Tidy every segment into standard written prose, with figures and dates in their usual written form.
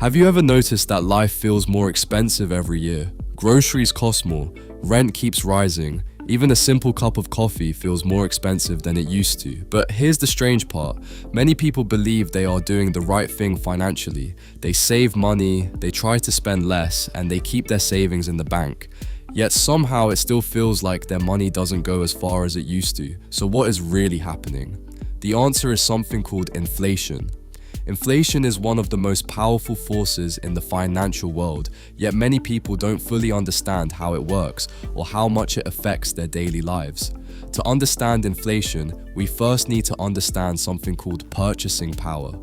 Have you ever noticed that life feels more expensive every year? Groceries cost more, rent keeps rising, even a simple cup of coffee feels more expensive than it used to. But here's the strange part. Many people believe they are doing the right thing financially. They save money, they try to spend less, and they keep their savings in the bank. Yet somehow it still feels like their money doesn't go as far as it used to. So what is really happening? The answer is something called inflation. Inflation is one of the most powerful forces in the financial world, yet many people don't fully understand how it works or how much it affects their daily lives. To understand inflation, we first need to understand something called purchasing power.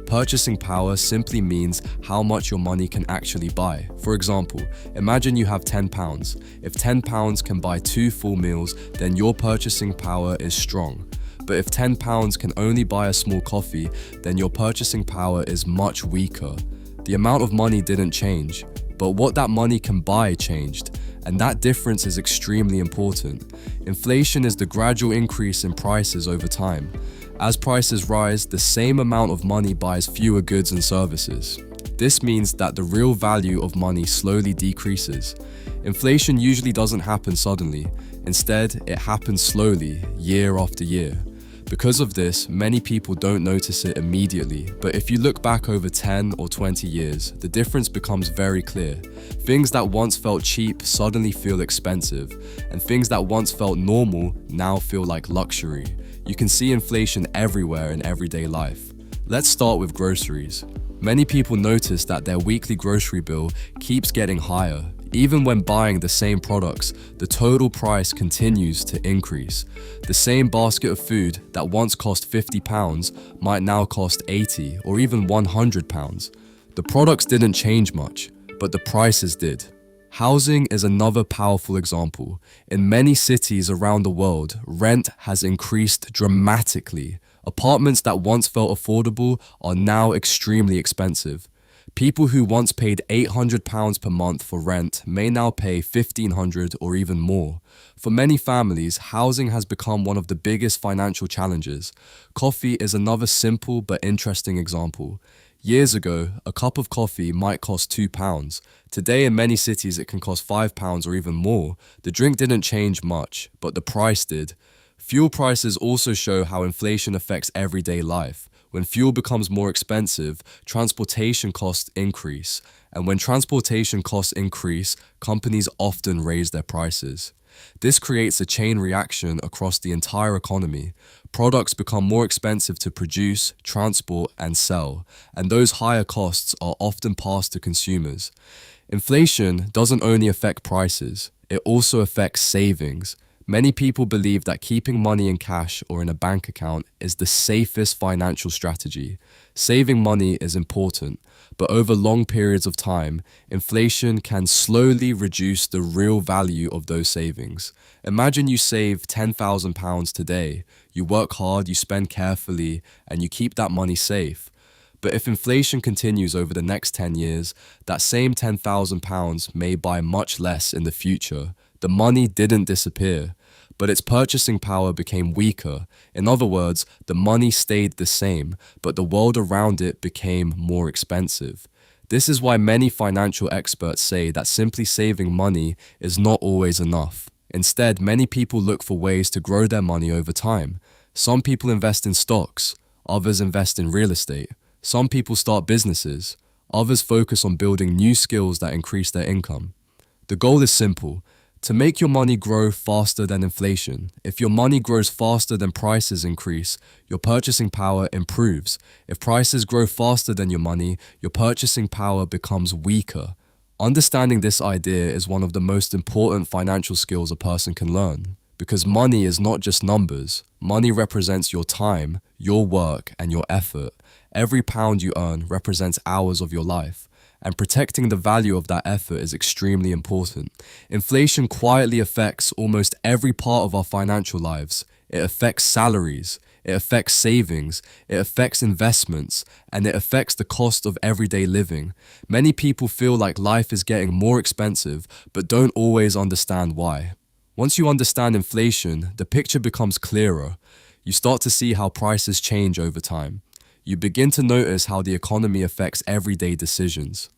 Purchasing power simply means how much your money can actually buy. For example, imagine you have £10. If £10 can buy 2 full meals, then your purchasing power is strong. But if £10 can only buy a small coffee, then your purchasing power is much weaker. The amount of money didn't change, but what that money can buy changed, and that difference is extremely important. Inflation is the gradual increase in prices over time. As prices rise, the same amount of money buys fewer goods and services. This means that the real value of money slowly decreases. Inflation usually doesn't happen suddenly. Instead, it happens slowly, year after year. Because of this, many people don't notice it immediately, but if you look back over 10 or 20 years, the difference becomes very clear. Things that once felt cheap suddenly feel expensive, and things that once felt normal now feel like luxury. You can see inflation everywhere in everyday life. Let's start with groceries. Many people notice that their weekly grocery bill keeps getting higher. Even when buying the same products, the total price continues to increase. The same basket of food that once cost £50 might now cost £80 or even £100. The products didn't change much, but the prices did. Housing is another powerful example. In many cities around the world, rent has increased dramatically. Apartments that once felt affordable are now extremely expensive. People who once paid £800 per month for rent may now pay £1,500 or even more. For many families, housing has become one of the biggest financial challenges. Coffee is another simple but interesting example. Years ago, a cup of coffee might cost £2. Today in many cities it can cost £5 or even more. The drink didn't change much, but the price did. Fuel prices also show how inflation affects everyday life. When fuel becomes more expensive, transportation costs increase. And when transportation costs increase, companies often raise their prices. This creates a chain reaction across the entire economy. Products become more expensive to produce, transport, and sell, and those higher costs are often passed to consumers. Inflation doesn't only affect prices, it also affects savings. Many people believe that keeping money in cash or in a bank account is the safest financial strategy. Saving money is important, but over long periods of time, inflation can slowly reduce the real value of those savings. Imagine you save £10,000 today. You work hard, you spend carefully, and you keep that money safe. But if inflation continues over the next 10 years, that same £10,000 may buy much less in the future. The money didn't disappear, but its purchasing power became weaker. In other words, the money stayed the same, but the world around it became more expensive. This is why many financial experts say that simply saving money is not always enough. Instead, many people look for ways to grow their money over time. Some people invest in stocks, others invest in real estate. Some people start businesses, others focus on building new skills that increase their income. The goal is simple. To make your money grow faster than inflation. If your money grows faster than prices increase, your purchasing power improves. If prices grow faster than your money, your purchasing power becomes weaker. Understanding this idea is one of the most important financial skills a person can learn. Because money is not just numbers. Money represents your time, your work, and your effort. Every pound you earn represents hours of your life. And protecting the value of that effort is extremely important. Inflation quietly affects almost every part of our financial lives. It affects salaries, it affects savings, it affects investments, and it affects the cost of everyday living. Many people feel like life is getting more expensive, but don't always understand why. Once you understand inflation, the picture becomes clearer. You start to see how prices change over time. you begin to notice how the economy affects everyday decisions.